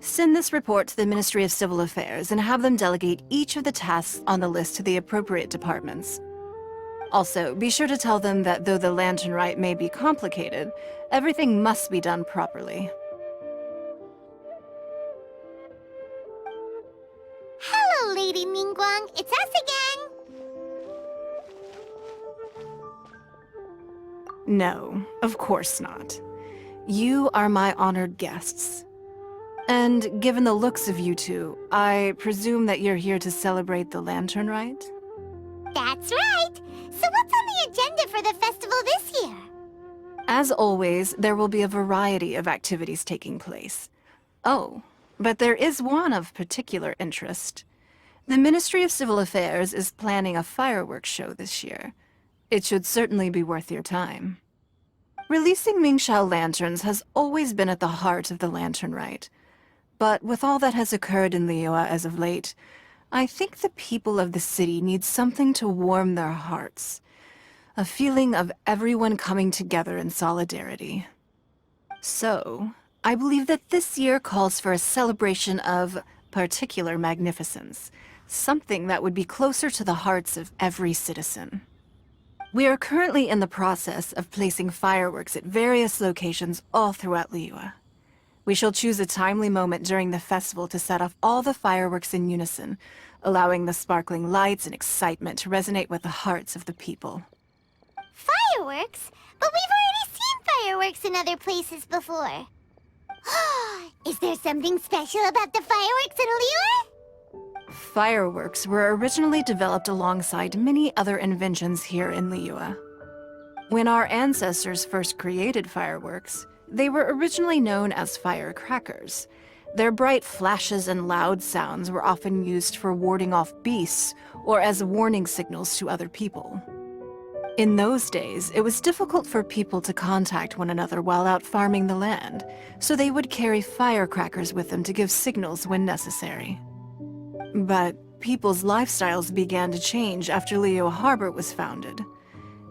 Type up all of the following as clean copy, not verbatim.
Send this report to the Ministry of Civil Affairs and have them delegate each of the tasks on the list to the appropriate departments. Also, be sure to tell them that though the lantern rite may be complicated, everything must be done properly. Hello, Lady Ningguang. It's us again. No, of course not. You are my honored guests. And given the looks of you two, I presume that you're here to celebrate the lantern rite? That's right. So what's on the agenda for the festival this year? As always, there will be a variety of activities taking place. Oh, but there is one of particular interest. The Ministry of Civil Affairs is planning a fireworks show this year. It should certainly be worth your time. Releasing Mingxiao lanterns has always been at the heart of the lantern rite. But with all that has occurred in Liyue as of late, I think the people of the city need something to warm their hearts. A feeling of everyone coming together in solidarity. So, I believe that this year calls for a celebration of particular magnificence. Something that would be closer to the hearts of every citizen. We are currently in the process of placing fireworks at various locations all throughout Liyue. We shall choose a timely moment during the festival to set off all the fireworks in unison, allowing the sparkling lights and excitement to resonate with the hearts of the people. Fireworks? But we've already seen fireworks in other places before. Is there something special about the fireworks in Liyue? Fireworks were originally developed alongside many other inventions here in Liyue. When our ancestors first created fireworks, they were originally known as firecrackers. Their bright flashes and loud sounds were often used for warding off beasts or as warning signals to other people. In those days, it was difficult for people to contact one another while out farming the land, so they would carry firecrackers with them to give signals when necessary. But people's lifestyles began to change after Liyue Harbor was founded.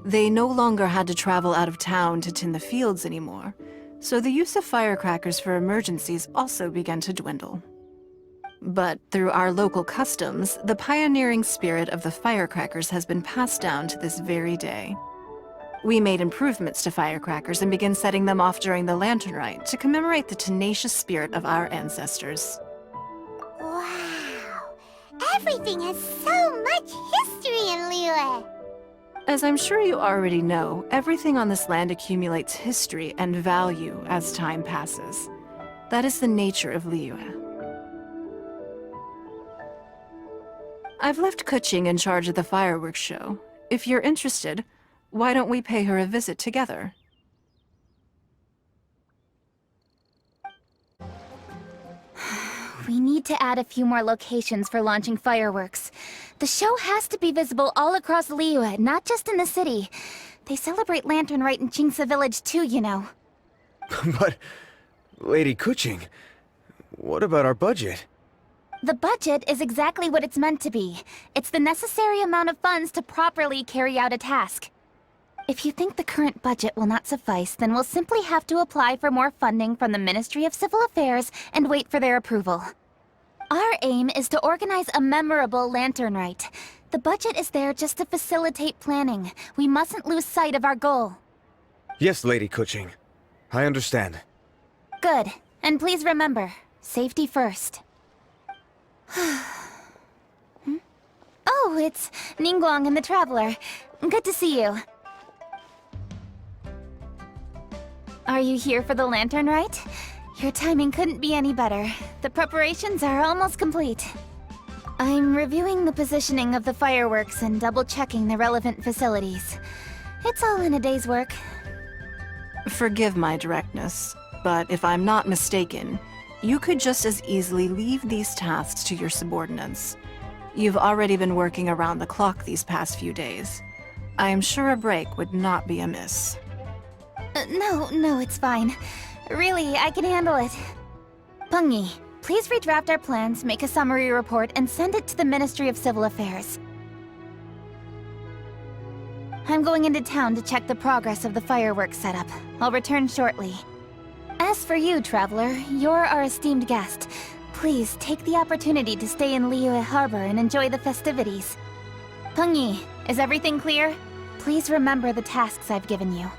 They no longer had to travel out of town to tend the fields anymore, so the use of firecrackers for emergencies also began to dwindle. But through our local customs, the pioneering spirit of the firecrackers has been passed down to this very day. We made improvements to firecrackers and began setting them off during the lantern rite to commemorate the tenacious spirit of our ancestors. Wow! Everything has so much history in Liyue! As I'm sure you already know, everything on this land accumulates history and value as time passes. That is the nature of Liyue. I've left Keqing in charge of the fireworks show. If you're interested, why don't we pay her a visit together? We need to add a few more locations for launching fireworks. The show has to be visible all across Liyue, not just in the city. They celebrate Lantern Rite in Qingce Village too, you know. But, Lady Keqing, what about our budget? The budget is exactly what it's meant to be. It's the necessary amount of funds to properly carry out a task. If you think the current budget will not suffice, then we'll simply have to apply for more funding from the Ministry of Civil Affairs and wait for their approval. Our aim is to organize a memorable lantern rite. The budget is there just to facilitate planning. We mustn't lose sight of our goal. Yes, Lady Keqing. I understand. Good. And please remember, safety first. Oh, it's Ningguang and the Traveler. Good to see you. Are you here for the lantern rite? Your timing couldn't be any better. The preparations are almost complete. I'm reviewing the positioning of the fireworks and double-checking the relevant facilities. It's all in a day's work. Forgive my directness, but if I'm not mistaken, you could just as easily leave these tasks to your subordinates. You've already been working around the clock these past few days. I am sure a break would not be amiss. No, it's fine. Really, I can handle it. Pengyi, please redraft our plans, make a summary report, and send it to the Ministry of Civil Affairs. I'm going into town to check the progress of the fireworks setup. I'll return shortly. As for you, Traveler, you're our esteemed guest. Please take the opportunity to stay in Liyue Harbor and enjoy the festivities. Pengyi, is everything clear? Please remember the tasks I've given you.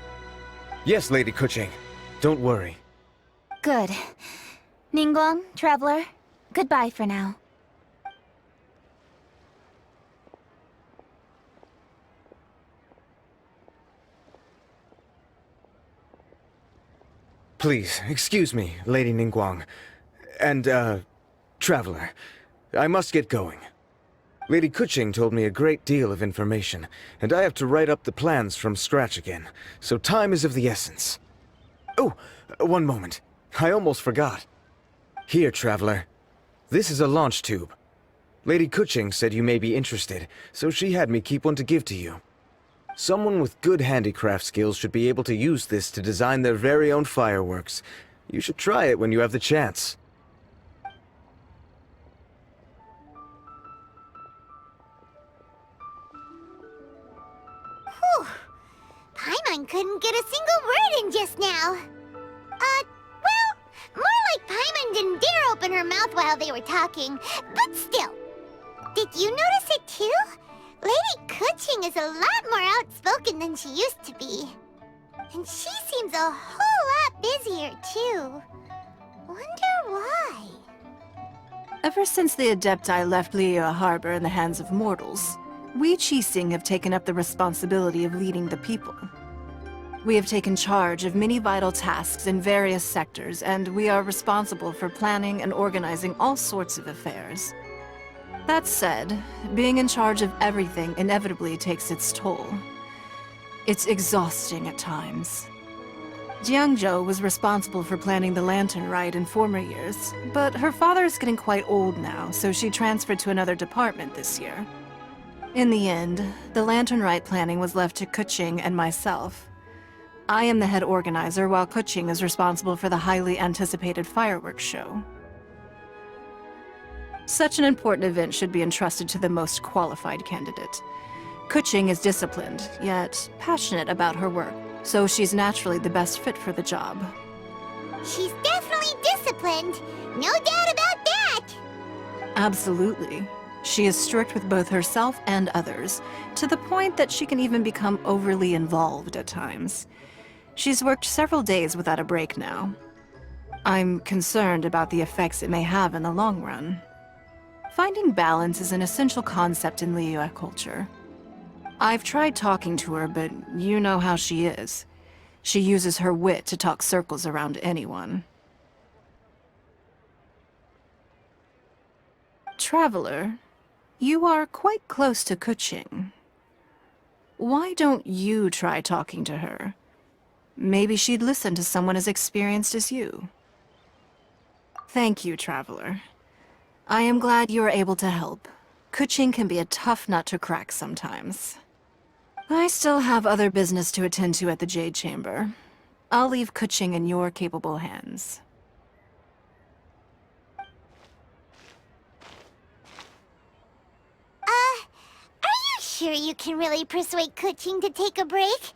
Yes, Lady Keqing. Don't worry. Good. Ningguang, Traveler, goodbye for now. Please, excuse me, Lady Ningguang. And, Traveler. I must get going. Lady Keqing told me a great deal of information, and I have to write up the plans from scratch again, so time is of the essence. Oh, one moment. I almost forgot. Here, Traveler. This is a launch tube. Lady Keqing said you may be interested, so she had me keep one to give to you. Someone with good handicraft skills should be able to use this to design their very own fireworks. You should try it when you have the chance. Whew. Paimon couldn't get a single word in just now. Well, more like Paimon didn't dare open her mouth while they were talking, but still. Did you notice it too? Lady Keqing is a lot more outspoken than she used to be. And she seems a whole lot busier too. Wonder why? Ever since the Adepti left Liyue Harbor in the hands of mortals, we Qixing have taken up the responsibility of leading the people. We have taken charge of many vital tasks in various sectors, and we are responsible for planning and organizing all sorts of affairs. That said, being in charge of everything inevitably takes its toll. It's exhausting at times. Jiangzhou was responsible for planning the Lantern Rite in former years, but her father is getting quite old now, so she transferred to another department this year. In the end, the Lantern Rite planning was left to Keqing and myself. I am the head organizer, while Keqing is responsible for the highly anticipated fireworks show. Such an important event should be entrusted to the most qualified candidate. Keqing is disciplined, yet passionate about her work, so she's naturally the best fit for the job. She's definitely disciplined. No doubt about that. Absolutely. She is strict with both herself and others, to the point that she can even become overly involved at times. She's worked several days without a break now. I'm concerned about the effects it may have in the long run. Finding balance is an essential concept in Liyue culture. I've tried talking to her, but you know how she is. She uses her wit to talk circles around anyone. Traveler, you are quite close to Keqing. Why don't you try talking to her? Maybe she'd listen to someone as experienced as you. Thank you, Traveler. I am glad you are able to help. Keqing can be a tough nut to crack sometimes. I still have other business to attend to at the Jade Chamber. I'll leave Keqing in your capable hands. Are you sure you can really persuade Keqing to take a break?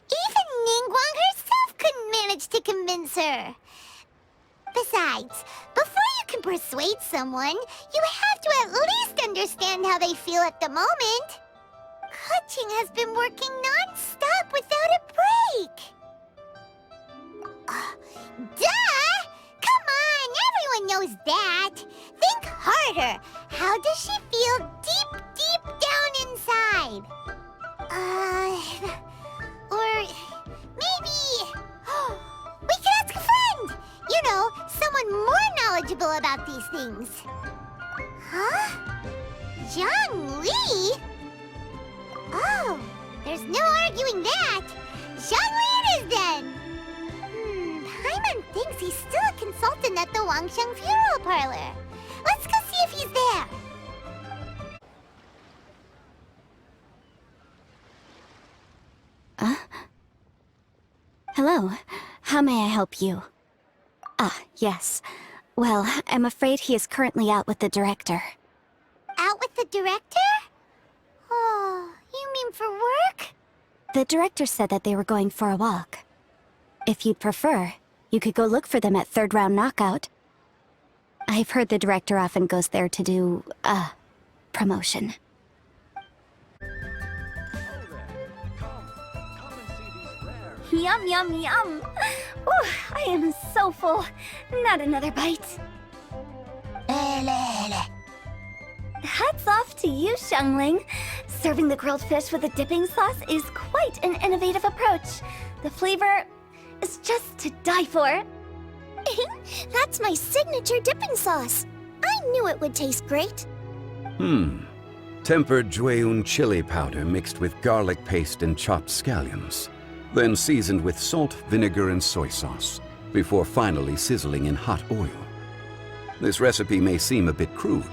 Even Ningguang herself couldn't manage to convince her. Besides, before you can persuade someone, you have to at least understand how they feel at the moment. Keqing has been working non-stop without a break. Duh! Come on, everyone knows that. Think harder. How does she feel deep, deep down inside? Or maybe... we can ask a friend! You know, someone more knowledgeable about these things. Huh? Zhang Li? Oh, there's no arguing that. Zhang Li it is then. Paimon thinks he's still a consultant at the Wangsheng Funeral Parlor. Let's go see if he's there. Hello. How may I help you? Ah, yes. Well, I'm afraid he is currently out with the director. Out with the director? Oh, you mean for work? The director said that they were going for a walk. If you'd prefer, You could go look for them at third round knockout. I've heard the director often goes there to do, promotion. Yum, yum, yum. Ooh, I am so full. Not another bite. Hats off to you, Xiangling. Serving the grilled fish with a dipping sauce is quite an innovative approach. The flavor is just to die for. That's my signature dipping sauce. I knew it would taste great. Tempered Jueyun chili powder mixed with garlic paste and chopped scallions, then seasoned with salt, vinegar, and soy sauce, before finally sizzling in hot oil. This recipe may seem a bit crude,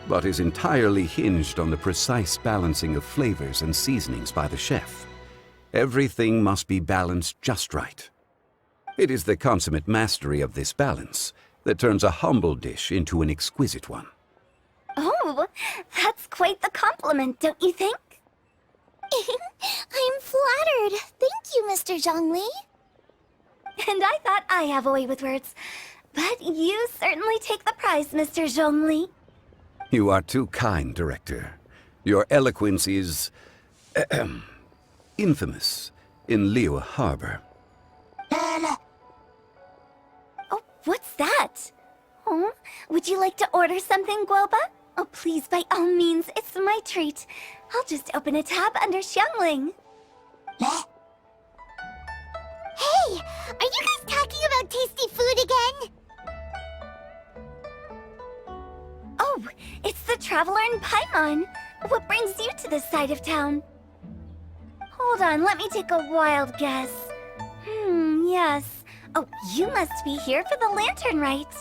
but is entirely hinged on the precise balancing of flavors and seasonings by the chef. Everything must be balanced just right. It is the consummate mastery of this balance that turns a humble dish into an exquisite one. Oh, that's quite the compliment, don't you think? I'm flattered. Thank you, Mr. Zhongli. And I thought I have a way with words. But you certainly take the prize, Mr. Zhongli. You are too kind, Director. Your eloquence is infamous in Liyue Harbor. Oh, what's that? Oh, would you like to order something, Guoba? Oh, please, by all means, it's my treat. I'll just open a tab under Xiangling. Hey, are you guys talking about tasty food again? Oh, it's the Traveler in Paimon. What brings you to this side of town? Hold on, let me take a wild guess. Yes. Oh, you must be here for the lantern rite.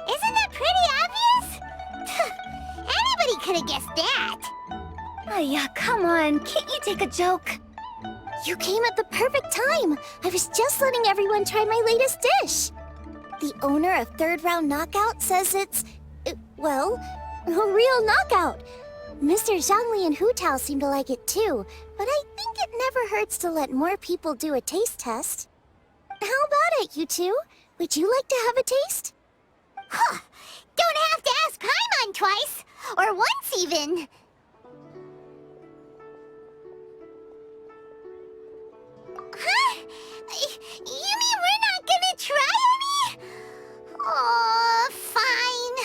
Isn't that pretty obvious? Anybody could have guessed that. Oh yeah, come on, can't you take a joke? You came at the perfect time. I was just letting everyone try my latest dish. The owner of Third Round Knockout says it's, well, a real knockout. Mr. Zhongli and Hu Tao seem to like it too, but I think it never hurts to let more people do a taste test. How about it, you two? Would you like to have a taste? Huh. Don't have to ask Paimon twice, or once even. Huh? You mean we're not gonna try any? Oh, fine.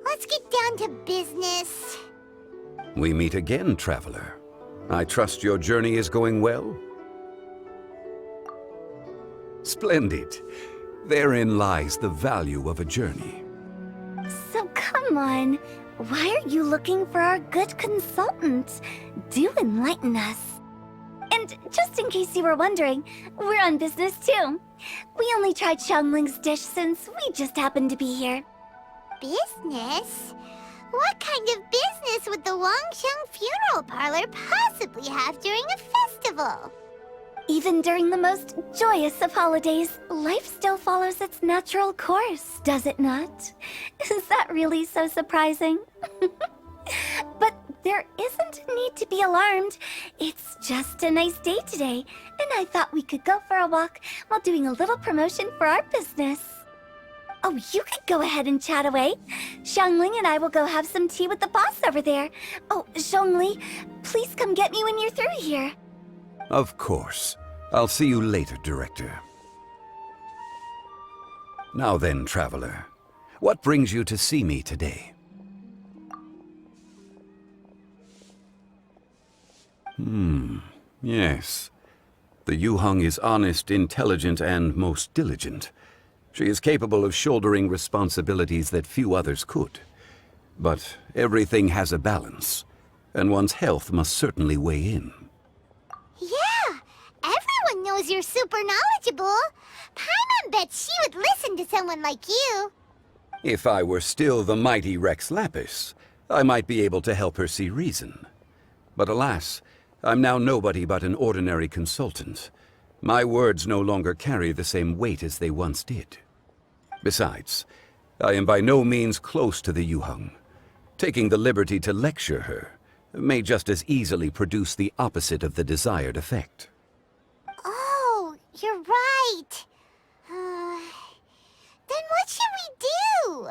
Let's get down to business. We meet again, Traveler. I trust your journey is going well? Splendid. Therein lies the value of a journey. So come on, why are you looking for our good consultant? Do enlighten us. And just in case you were wondering, we're on business too. We only tried Xiangling's dish since we just happened to be here. Business? What kind of business would the Wangxiang Funeral Parlor possibly have during a festival? Even during the most joyous of holidays, life still follows its natural course, does it not? Is that really so surprising? But there isn't a need to be alarmed. It's just a nice day today, and I thought we could go for a walk while doing a little promotion for our business. Oh, you could go ahead and chat away. Xiangling and I will go have some tea with the boss over there. Oh, Zhongli, please come get me when you're through here. Of course. I'll see you later, Director. Now then, Traveler, what brings you to see me today? Yes. The Yuheng is honest, intelligent, and most diligent. She is capable of shouldering responsibilities that few others could. But everything has a balance, and one's health must certainly weigh in. Yeah, everyone knows you're super knowledgeable. Paimon bets she would listen to someone like you. If I were still the mighty Rex Lapis, I might be able to help her see reason. But alas, I'm now nobody but an ordinary consultant. My words no longer carry the same weight as they once did. Besides, I am by no means close to the Yuheng. Taking the liberty to lecture her may just as easily produce the opposite of the desired effect. Oh, right! Then what should we do?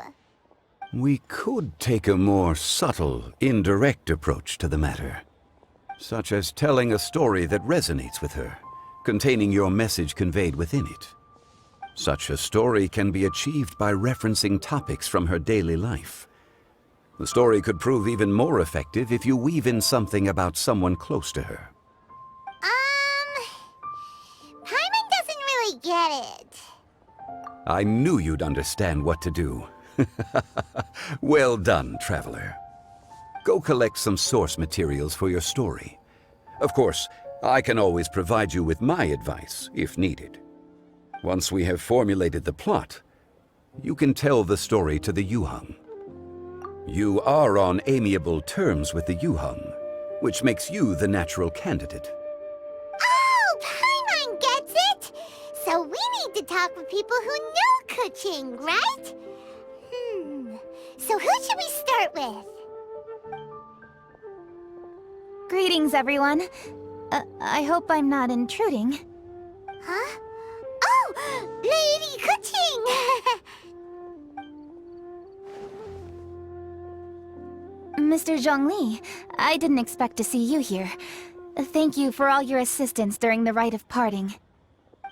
We could take a more subtle, indirect approach to the matter, such as telling a story that resonates with her, containing your message conveyed within it. Such a story can be achieved by referencing topics from her daily life. The story could prove even more effective if you weave in something about someone close to her. Paimon doesn't really get it. I knew you'd understand what to do. Well done, Traveler. Go collect some source materials for your story. Of course, I can always provide you with my advice, if needed. Once we have formulated the plot, you can tell the story to the Yuheng. You are on amiable terms with the Yuheng, which makes you the natural candidate. Oh, Paimon gets it! So we need to talk with people who know Keqing, right? So who should we start with? Greetings, everyone. I hope I'm not intruding. Huh? Oh! Lady Keqing! Mr. Zhongli, I didn't expect to see you here. Thank you for all your assistance during the rite of parting.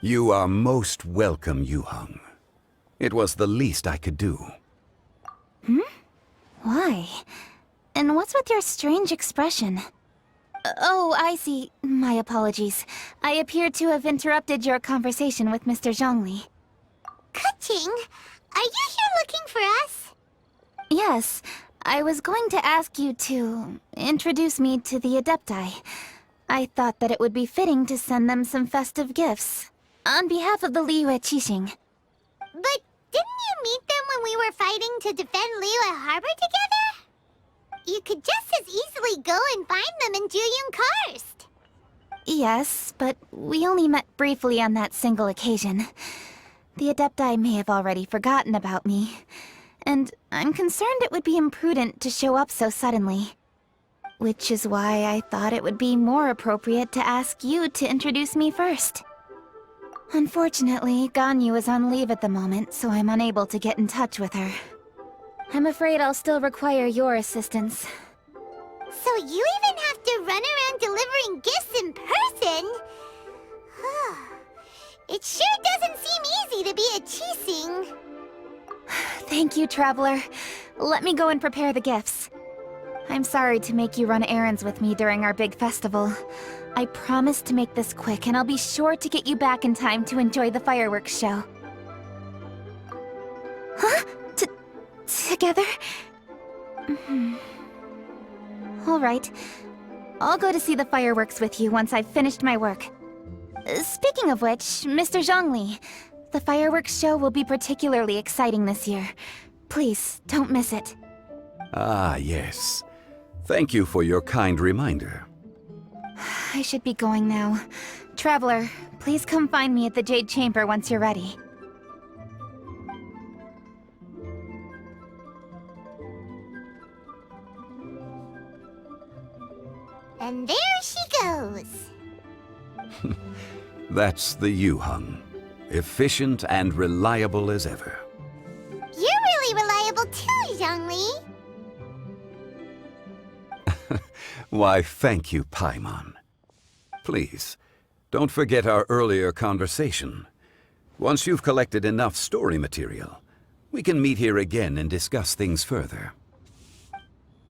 You are most welcome, Yuheng. It was the least I could do. Why? And what's with your strange expression? Oh, I see. My apologies. I appear to have interrupted your conversation with Mr. Zhongli. Keqing, are you here looking for us? Yes, I was going to ask you to introduce me to the Adepti. I thought that it would be fitting to send them some festive gifts. On behalf of the Fortune-Keqing. But didn't you meet them when we were fighting to defend Liyue Harbor together? You could just as easily go and find them in Juyun Karst. Yes, but we only met briefly on that single occasion. The Adepti may have already forgotten about me, and I'm concerned it would be imprudent to show up so suddenly. Which is why I thought it would be more appropriate to ask you to introduce me first. Unfortunately, Ganyu is on leave at the moment, so I'm unable to get in touch with her. I'm afraid I'll still require your assistance. So you even have to run around delivering gifts in person? It sure doesn't seem easy to be a Keqing. Thank you, Traveler. Let me go and prepare the gifts. I'm sorry to make you run errands with me during our big festival. I promise to make this quick, and I'll be sure to get you back in time to enjoy the fireworks show. Huh? Together? All right. I'll go to see the fireworks with you once I've finished my work. Speaking of which, Mr. Zhongli, the fireworks show will be particularly exciting this year. Please, don't miss it. Ah, yes. Thank you for your kind reminder. I should be going now. Traveler, please come find me at the Jade Chamber once you're ready. And there she goes. That's the Yuheng. Efficient and reliable as ever. You're really reliable too, Zhongli. Why, thank you, Paimon. Please, don't forget our earlier conversation. Once you've collected enough story material, we can meet here again and discuss things further.